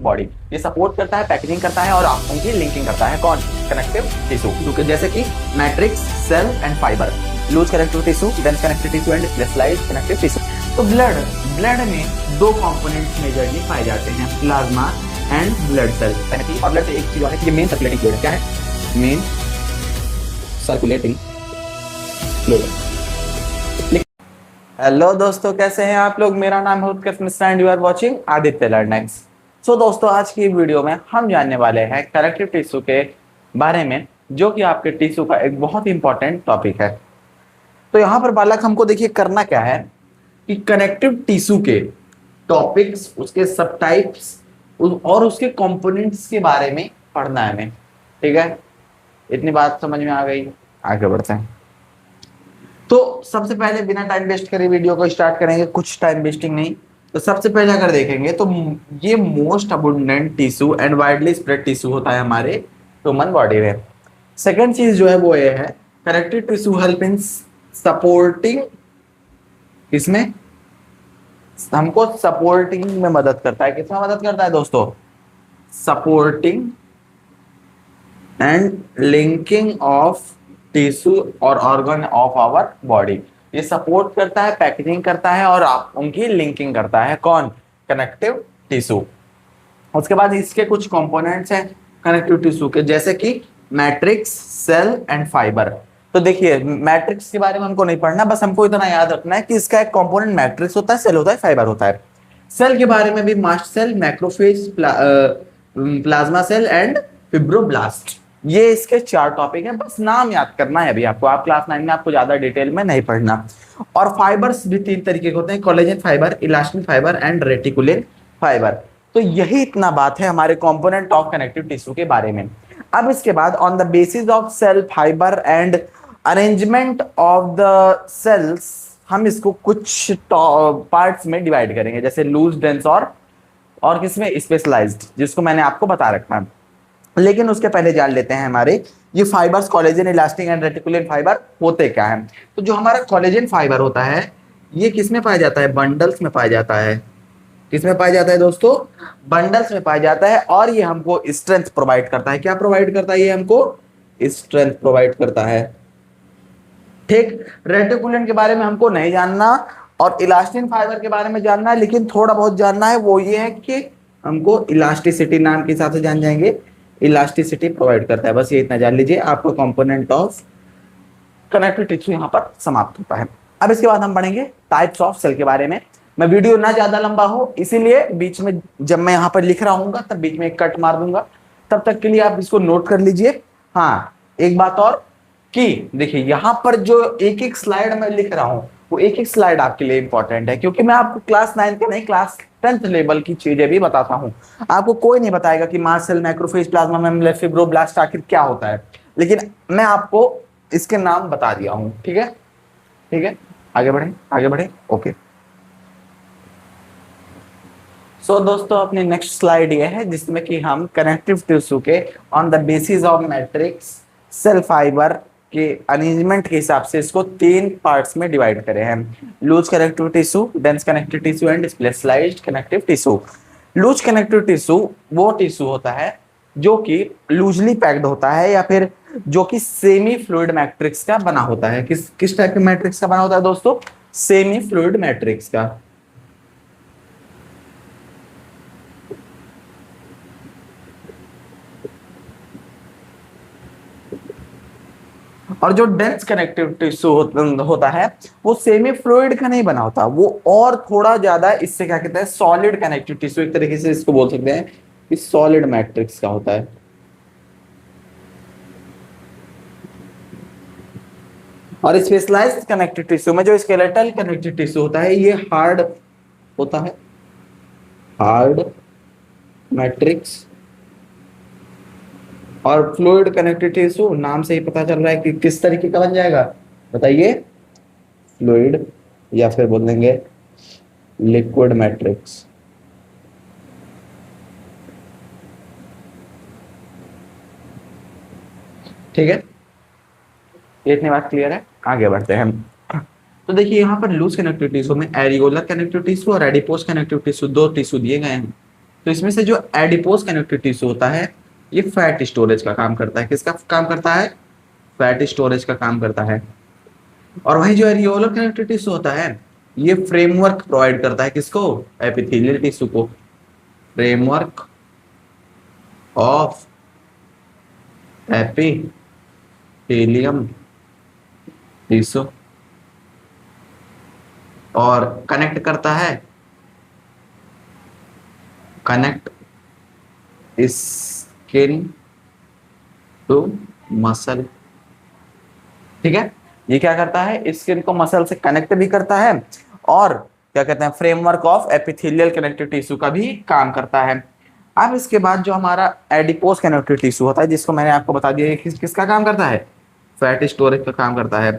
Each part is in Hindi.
बॉडी। ये सपोर्ट करता है, पैकेजिंग करता है और आंखों की लिंकिंग करता है। कौन? कनेक्टिव टिश्यू, जैसे कि matrix, cell and fibre. Loose connective tissue, dense connective tissue and specialised connective tissue. तो ब्लड में दो कंपोनेंट्स मेजरली पाए जाते हैं, प्लाज्मा एंड ब्लड सेल। और ब्लड से एक चीज है कि ये मेन सर्कुलेटिंग फ्लूइड है। क्या है? Main circulating fluid. हेलो दोस्तों, कैसे हैं आप लोग? मेरा नाम है Utkarsh Mishra and you are watching Aditya learnings. So दोस्तों, आज की वीडियो में हम जानने वाले हैं कनेक्टिव टिश्यू के बारे में, जो कि आपके टिश्यू का एक बहुत ही इंपॉर्टेंट टॉपिक है। तो यहाँ पर बालक हमको देखिए करना क्या है कि कनेक्टिव टिश्यू के टॉपिक्स, उसके सब टाइप्स और उसके कंपोनेंट्स के बारे में पढ़ना है हमें। ठीक है, इतनी बात समझ में आ गई? आगे बढ़ते हैं। तो सबसे पहले बिना टाइम वेस्ट करे वीडियो को स्टार्ट करेंगे, कुछ टाइम वेस्टिंग नहीं। तो सबसे पहले अगर देखेंगे तो ये most abundant tissue and widely spread tissue होता है हमारे ह्यूमन बॉडी में। सेकंड चीज जो है वो ये है, connective tissue help in supporting, किसमें? हमको सपोर्टिंग में मदद करता है। किसमें मदद करता है दोस्तों? Supporting and linking of tissue और ऑर्गन ऑफ आवर बॉडी। ये सपोर्ट करता है, पैकेजिंग करता है और उनकी लिंकिंग करता है। कौन? Connective tissue. उसके बाद इसके कुछ कंपोनेंट्स हैं कनेक्टिव टिश्यू के, जैसे कि मैट्रिक्स, सेल एंड फाइबर। तो देखिए, मैट्रिक्स के बारे में हमको नहीं पढ़ना, बस हमको इतना याद रखना है कि इसका एक कंपोनेंट मैट्रिक्स होता है, सेल होता है, फाइबर होता है। सेल के बारे में भी mast cell, macrophage, plasma cell and fibroblast. ये इसके 4 टॉपिक हैं, बस नाम याद करना है अभी आपको। आप क्लास 9 में आपको ज्यादा डिटेल में नहीं पढ़ना। और फाइबर्स भी 3 तरीके के होते हैं, collagen fibre, elastin fibre and reticulin fibre. तो यही इतना बात है हमारे कंपोनेंट ऑफ कनेक्टिव टिश्यू के बारे में। अब इसके बाद on the basis of cell fibre and arrangement of the cells, हम इसको कुछ पार्ट्स में डिवाइड करेंगे, जैसे लूज, डेंस और किसमें? स्पेशलाइज्ड, जिसको मैंने आपको बता रखा है। लेकिन उसके पहले जान लेते हैं हमारे ये fibres, collagen, elastin and reticulin fibre होते क्या हैं। तो जो हमारा कोलेजन फाइबर होता है, ये किसमें पाया जाता है? बंडल्स में पाया जाता है। किसमें पाया जाता है दोस्तों? बंडल्स में पाया जाता है। और ये हमको स्ट्रेंथ प्रोवाइड करता है। क्या प्रोवाइड करता है? ये हमको स्ट्रेंथ प्रोवाइड करता है। ठीक, रेटिकुलिन के बारे में हमको नहीं जानना और इलास्टिन फाइबर के बारे में जानना है, लेकिन थोड़ा बहुत जानना है। वो ये है कि हमको इलास्टिसिटी नाम के हिसाब से जान जाएंगे, इलास्टिसिटी प्रोवाइड करता है। बस ये इतना जान लीजिए, आपका कंपोनेंट ऑफ कनेक्टिव टिश्यू यहाँ पर समाप्त होता है। अब इसके बाद हम पढ़ेंगे टाइप्स ऑफ सेल के बारे में। मैं वीडियो ना ज्यादा लंबा हो, इसीलिए बीच में जब मैं यहाँ पर लिख रहा हूँ तब बीच में एक कट मार दूंगा। तब तक के लिए आप इसको नोट कर लीजिए। हाँ, एक बात और कि देखिए, यहाँ पर जो एक एक स्लाइड में लिख रहा हूँ, वो एक एक स्लाइड आपके लिए इंपॉर्टेंट है, क्योंकि मैं आपको क्लास 9 के नहीं, क्लास 10th लेवल की चीजें भी बताता हूँ। आपको कोई नहीं बताएगा कि mast cell, macrophage, plasma membrane, fibroblast आखिर क्या होता है, लेकिन मैं आपको इसके नाम बता दिया हूँ। ठीक है, ठीक है, आगे बढ़े, आगे बढ़े। ओके, सो दोस्तों, अपनी नेक्स्ट स्लाइड ये है जिसमें कि हम कनेक्टिव टिश्यू के on the basis of matrix, cell fibre के अरेंजमेंट के हिसाब से इसको 3 पार्ट्स में डिवाइड करे हैं। Loose connective tissue, dense connective tissue and specialised connective tissue. Loose connective tissue वो टिश्यू होता है जो कि लूजली पैक्ड होता है, या फिर जो कि सेमी फ्लूइड मैट्रिक्स का बना होता है। किस टाइप के मैट्रिक्स का बना होता है दोस्तों? सेमी फ्लूइड मैट्रिक्स का। और जो डेंस कनेक्टिव टिश्यू होता है, वो सेमी फ्लूइड का नहीं बना होता, वो और थोड़ा ज्यादा, इससे क्या कहते हैं, सॉलिड कनेक्टिव टिश्यू, एक तरीके से इसको बोल सकते हैं कि सॉलिड मैट्रिक्स का होता है। और स्पेशलाइज्ड कनेक्टिव टिश्यू में जो स्केलेटल कनेक्टिव टिश्यू होता है, ये हार्ड होता है, हार्ड मैट्रिक्स। और फ्लूइड कनेक्टिव टिश्यू, नाम से ही पता चल रहा है कि किस तरीके का बन जाएगा, बताइए? फ्लूइड, या फिर बोल देंगे लिक्विड मैट्रिक्स। ठीक है, इतनी बात क्लियर है? आगे बढ़ते हैं हम। तो देखिए, यहाँ पर लूज कनेक्टिव टिश्यू में एरियोलर कनेक्टिव टिश्यू और एडिपोज कनेक्टिव टिश्यू, 2 टिश्यू दिए गए हैं। तो इसमें से जो एडिपोज कनेक्टिव टिश्यू होता है ये फैट स्टोरेज का काम करता है। किसका काम करता है? फैट स्टोरेज का काम करता है। और वही जो एरियोलर कनेक्टिव टिश्यू होता है ये फ्रेमवर्क प्रोवाइड करता है किसको? एपिथेलियल टिश्यू को। फ्रेमवर्क ऑफ एपिथेलियम टिश्यू और कनेक्ट करता है, कनेक्ट स्किन टू मसल। ठीक है, ये क्या करता है? स्किन को मसल से कनेक्ट भी करता है और क्या कहते हैं framework of epithelial connective tissue का भी काम करता है। अब इसके बाद जो हमारा एडिपोज कनेक्टिव टिश्यू होता है जिसको मैंने आपको बता दिया किसका काम करता है? फैट स्टोरेज का काम करता है।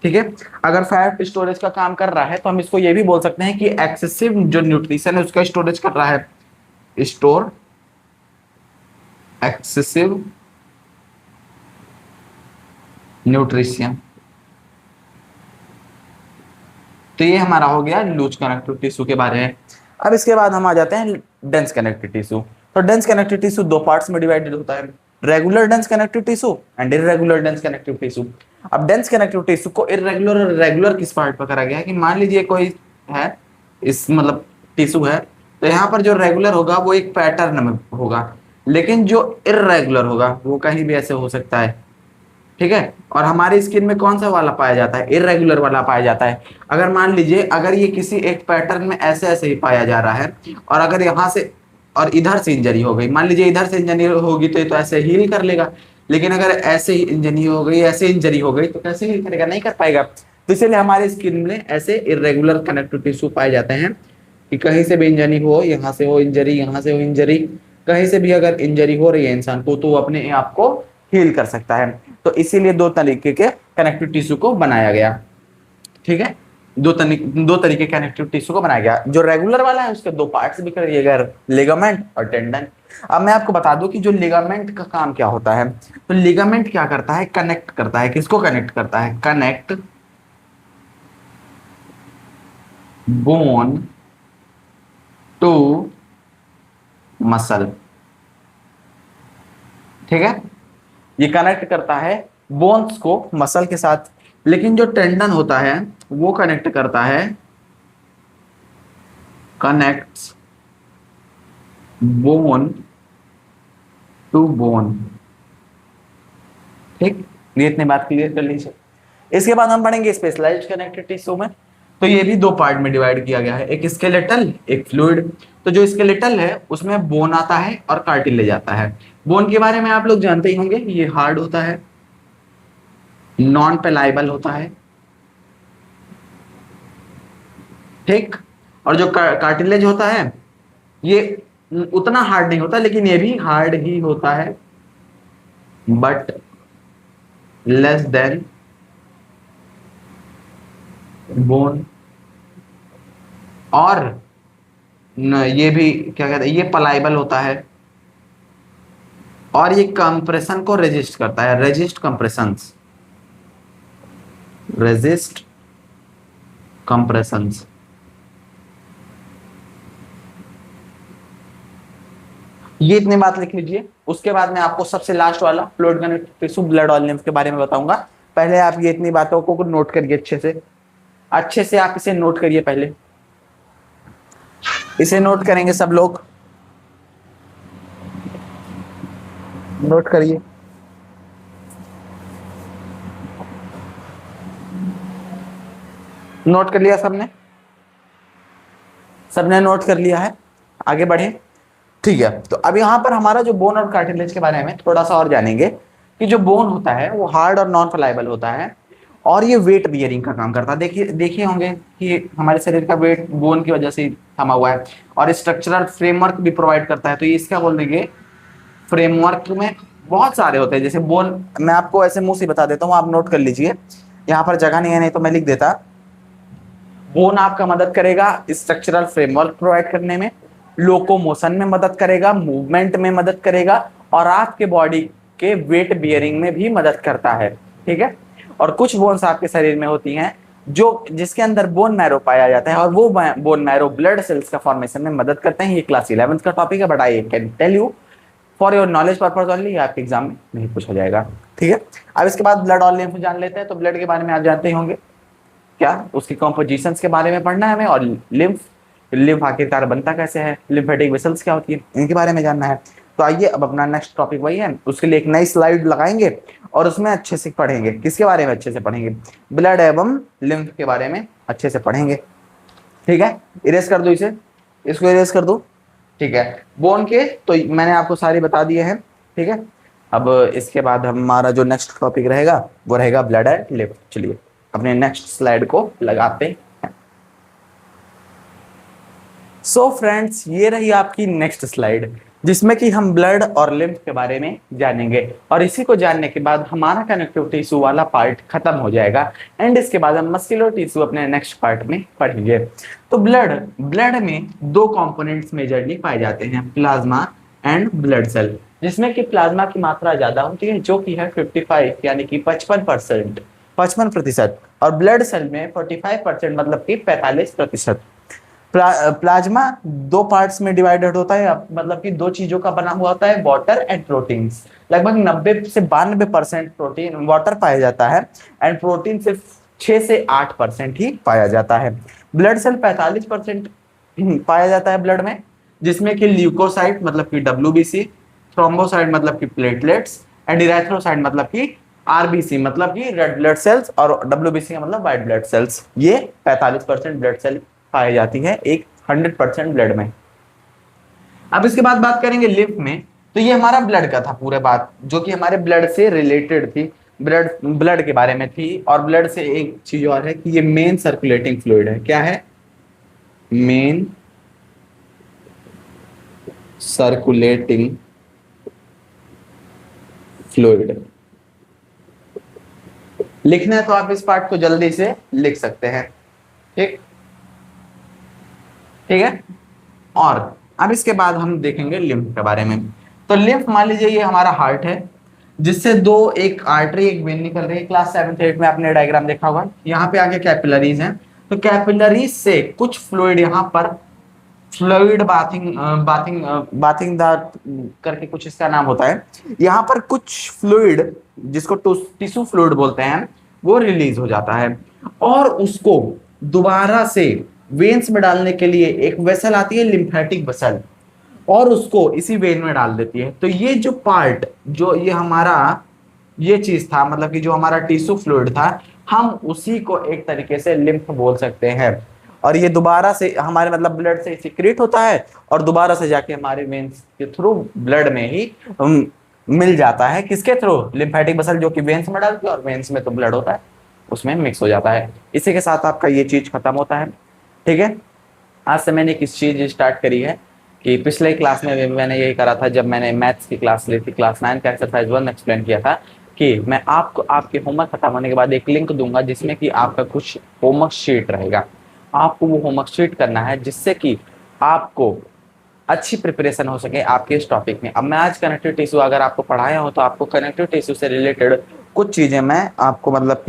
ठीक है, अगर फैट स्टोरेज का काम कर रहा है तो हम इसको ये भी बोल सकते हैं कि एक्सेसिव जो न्यूट्रिशन है उसका स्टोरेज कर रहा है, स्टोर एक्सेसिव न्यूट्रिशन। तो ये हमारा हो गया लूज कनेक्टिव टिश्यू के बारे में। अब इसके बाद हम आ जाते हैं डेंस कनेक्टिव टिश्यू। तो डेंस कनेक्टिव टिश्यू दो पार्ट्स में डिवाइडेड होता है, regular dense connective tissue and irregular dense connective tissue. अब डेंस कनेक्टिव टिश्यू को इररेगुलर और रेगुलर किस पार्ट पर करा गया है कि मान लीजिए कोई है इस मतलब टिश्यू है तो यहाँ पर जो रेगुलर होगा वो एक पैटर्न में होगा, लेकिन जो इररेगुलर होगा वो कहीं भी ऐसे हो सकता है। ठीक है, और हमारी स्किन में कौन सा वाला पाया जाता है? इररेगुलर वाला पाया जाता है। अगर मान लीजिए अगर ये किसी एक पैटर्न में ऐसे ऐसे ही पाया जा रहा है और अगर यहाँ से और इधर से इंजरी हो गई, मान लीजिए इधर से इंजरी होगी तो ये तो ऐसे हील कर लेगा, लेकिन अगर ऐसे ही इंजरी हो गई, ऐसे इंजरी हो गई तो कैसे हील करेगा? नहीं कर पाएगा। तो इसलिए हमारे स्किन में ऐसे इररेगुलर कनेक्टिव टिश्यू पाए जाते हैं कि कहीं से भी इंजरी हो, यहाँ से हो इंजरी, यहाँ से हो इंजरी, कहीं से भी अगर इंजरी हो रही है इंसान को तो वो अपने आप को हील कर सकता है। तो इसीलिए दो तरीके के कनेक्टिव टिश्यू को बनाया गया। ठीक है, दो तरीके कनेक्टिव टिश्यू को बनाया गया। जो रेगुलर वाला है उसके दो पार्ट्स भी कर दिए गए, लिगामेंट और टेंडन। अब मैं आपको बता दूं कि जो लिगामेंट का काम क्या होता है। तो लिगामेंट क्या करता है? कनेक्ट करता है। किसको कनेक्ट करता है? Connect bone to muscle. ठीक है, ये कनेक्ट करता है बोन्स को मसल के साथ, लेकिन जो टेंडन होता है वो कनेक्ट करता है, कनेक्ट्स बोन टू बोन। ठीक, ये इतनी बात क्लियर कर लीजिए। इसके बाद हम पढ़ेंगे स्पेशलाइज्ड कनेक्टिव टिश्यू में। तो ये भी दो पार्ट में डिवाइड किया गया है, एक स्केलेटल एक फ्लूइड। तो जो स्केलेटल है उसमें बोन आता है और कार्टिलेज आता है। बोन के बारे में आप लोग जानते ही होंगे, ये हार्ड होता है, नॉन पेलाइबल होता है। ठीक, और जो कार्टिलेज होता है ये उतना हार्ड नहीं होता, लेकिन ये भी हार्ड ही होता है, बट लेस देन बोन। और ये भी क्या कहते हैं, ये पलाइबल होता है और ये कंप्रेशन को रेजिस्ट करता है, रेजिस्ट कंप्रेशंस, रेजिस्ट कंप्रेशंस। ये इतनी बात लिख लीजिए। उसके बाद मैं आपको सबसे लास्ट वाला फ्लूइड कनेक्टिव टिश्यू ब्लड और लिम्फ के बारे में बताऊंगा। पहले आप ये इतनी बातों को नोट करिए अच्छे से आप इसे नोट करिए। पहले इसे नोट करेंगे सब लोग, नोट करिए। नोट कर लिया सबने? सबने नोट कर लिया है? आगे बढ़े। ठीक है, तो अब यहाँ पर हमारा जो बोन और कार्टिलेज के बारे में थोड़ा सा और जानेंगे कि जो बोन होता है वो हार्ड और नॉन फ्लाइबल होता है और ये वेट बियरिंग का काम करता है। देखिए होंगे कि हमारे शरीर का वेट बोन की वजह से थमा हुआ है और स्ट्रक्चरल फ्रेमवर्क भी प्रोवाइड करता है। तो ये इसका बोल देंगे फ्रेमवर्क में बहुत सारे होते हैं। जैसे बोन, मैं आपको ऐसे मुंह से बता देता हूँ, आप नोट कर लीजिए। यहाँ पर जगह नहीं है, नहीं तो मैं लिख देता। बोन आपका मदद करेगा स्ट्रक्चरल फ्रेमवर्क प्रोवाइड करने में, लोकोमोशन में मदद करेगा, मूवमेंट में मदद करेगा और आपके बॉडी के वेट बियरिंग में भी मदद करता है। ठीक है, और कुछ बोन्स आपके शरीर में होती हैं जो जिसके अंदर बोन मैरो पाया जाता है, और वो बोन मैरो ब्लड सेल्स का फॉर्मेशन में मदद करते हैं। ये क्लास 11th का टॉपिक है, but I can tell you for your knowledge purpose only, आपके एग्जाम में नहीं पूछा जाएगा, ठीक है। अब इसके बाद ब्लड और लिम्फ जान लेते हैं। तो ब्लड के बारे में आप जानते ही होंगे, क्या उसकी कॉम्पोजिशंस के बारे में पढ़ना है हमें, और लिम्फ आखिरकार बनता कैसे है, लिम्फेटिक वेसल्स क्या होती है, इनके बारे में जानना है। तो आइए अब अपना नेक्स्ट टॉपिक वही है, उसके लिए एक नई स्लाइड लगाएंगे और उसमें अच्छे से पढ़ेंगे। किसके बारे में अच्छे से पढ़ेंगे? ब्लड एवं लिम्फ के बारे में अच्छे से पढ़ेंगे, ठीक है। इरेज कर दो इसे, इसको इरेज कर दो, ठीक है। बोन के तो मैंने आपको सारे बता दिए हैं, ठीक है। अब इसके बाद हमारा जो नेक्स्ट टॉपिक रहेगा वो रहेगा ब्लड एंड लिम्फ। चलिए अपने नेक्स्ट स्लाइड को लगाते हैं। सो फ्रेंड्स, ये रही आपकी नेक्स्ट स्लाइड, जिसमें कि हम ब्लड और लिम्फ के बारे में जानेंगे, और इसी को जानने के बाद हमारा कनेक्टिव टिश्यू वाला पार्ट खत्म हो जाएगा, एंड इसके बाद हम मस्कुलर टिश्यू अपने नेक्स्ट पार्ट में पढ़ेंगे। तो ब्लड में दो कंपोनेंट्स मेजरली पाए जाते हैं, प्लाज्मा एंड ब्लड सेल, जिसमें कि प्लाज्मा की मात्रा ज्यादा होती है, जो कि है 55 यानी कि 55%, और ब्लड सेल में 45% मतलब कि 45%। प्लाज्मा दो पार्ट्स में डिवाइडेड होता है, मतलब कि दो चीजों का बना हुआ होता है, वाटर एंड प्रोटीन्स। लगभग 90 से 92% प्रोटीन वाटर पाया जाता है, एंड प्रोटीन सिर्फ 6 से 8% ही पाया जाता है। ब्लड सेल 45% पाया जाता है ब्लड में, जिसमें कि ल्यूकोसाइट मतलब कि WBC, थ्रोम्बोसाइट मतलब कि प्लेटलेट्स, एंड इरेथ्रोसाइट मतलब कि RBC मतलब कि रेड ब्लड सेल्स, और WBC का मतलब व्हाइट ब्लड सेल्स। ये 45% ब्लड सेल पाई जाती है एक 100% ब्लड में। अब इसके बाद बात करेंगे लिम्फ में। तो ये हमारा ब्लड का था पूरा बात, जो कि हमारे ब्लड से रिलेटेड थी, ब्लड के बारे में थी। और ब्लड से एक चीज और है कि ये मेन सर्कुलेटिंग फ्लूइड है। क्या है? Main circulating fluid. लिखना है तो आप इस पार्ट को जल्दी से लिख सकते हैं, ठीक है। और अब इसके बाद हम देखेंगे लिम्फ के बारे में। तो लिम्फ मान लीजिए ये हमारा हार्ट है, जिससे एक आर्टरी एक वेन निकल रही है। क्लास 7th 8th में आपने डायग्राम देखा होगा। यहाँ पे आगे कैपिलरीज हैं, तो कैपिलरीज से कुछ फ्लूइड यहाँ पर फ्लूइड बाथिंग करके कुछ इसका नाम होता है। यहाँ पर कुछ फ्लूइड जिसको टिश्यू फ्लूइड बोलते हैं वो रिलीज हो जाता है, और उसको दोबारा से वेन्स में डालने के लिए एक वेसल आती है, लिम्फेटिक वेसल, और उसको इसी वेन में डाल देती है। तो ये जो पार्ट, जो ये हमारा ये चीज था, मतलब कि जो हमारा टिश्यू फ्लूइड था, हम उसी को एक तरीके से लिम्फ बोल सकते हैं। और ये दोबारा से हमारे मतलब ब्लड से सिक्रीट होता है, और दोबारा से जाके हमारे वेन्स के थ्रू ब्लड में ही मिल जाता है। किसके थ्रू? लिम्फेटिक वेसल, जो कि वेन्स में डालती है, और वेन्स में तो ब्लड होता है, उसमें मिक्स हो जाता है। इसी के साथ आपका ये चीज खत्म होता है, ठीक है। आज से मैंने एक चीज स्टार्ट करी है कि पिछले क्लास में भी मैंने यही करा था, जब मैंने मैथ्स की क्लास ली थी, क्लास 9 का एक्सरसाइज 1 एक्सप्लेन किया था, कि मैं आपको आपके होमवर्क खत्म होने के बाद एक लिंक दूंगा, जिसमें कि आपका कुछ होमवर्क शीट रहेगा। आपको वो होमवर्क शीट करना है, जिससे कि आपको अच्छी प्रिपरेशन हो सके आपके इस टॉपिक में। अब मैं आज कनेक्टिव टिश्यू अगर आपको पढ़ाया हो, तो आपको कनेक्टिव टिश्यू से रिलेटेड कुछ चीजें मैं आपको मतलब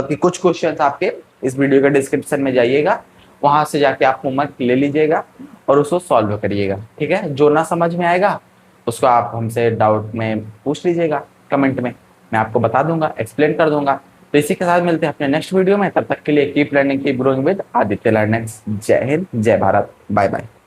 कि कुछ क्वेश्चंस आपके इस वीडियो के डिस्क्रिप्शन में जाइएगा, वहां से जाके आप होमवर्क ले लीजिएगा और उसको सॉल्व करिएगा, ठीक है। जो ना समझ में आएगा उसको आप हमसे डाउट में पूछ लीजिएगा कमेंट में, मैं आपको बता दूंगा, एक्सप्लेन कर दूंगा। तो इसी के साथ मिलते हैं अपने नेक्स्ट वीडियो में। तब तक के लिए keep learning, keep growing with Aditya learnings. जय हिंद, जय भारत, बाय बाय।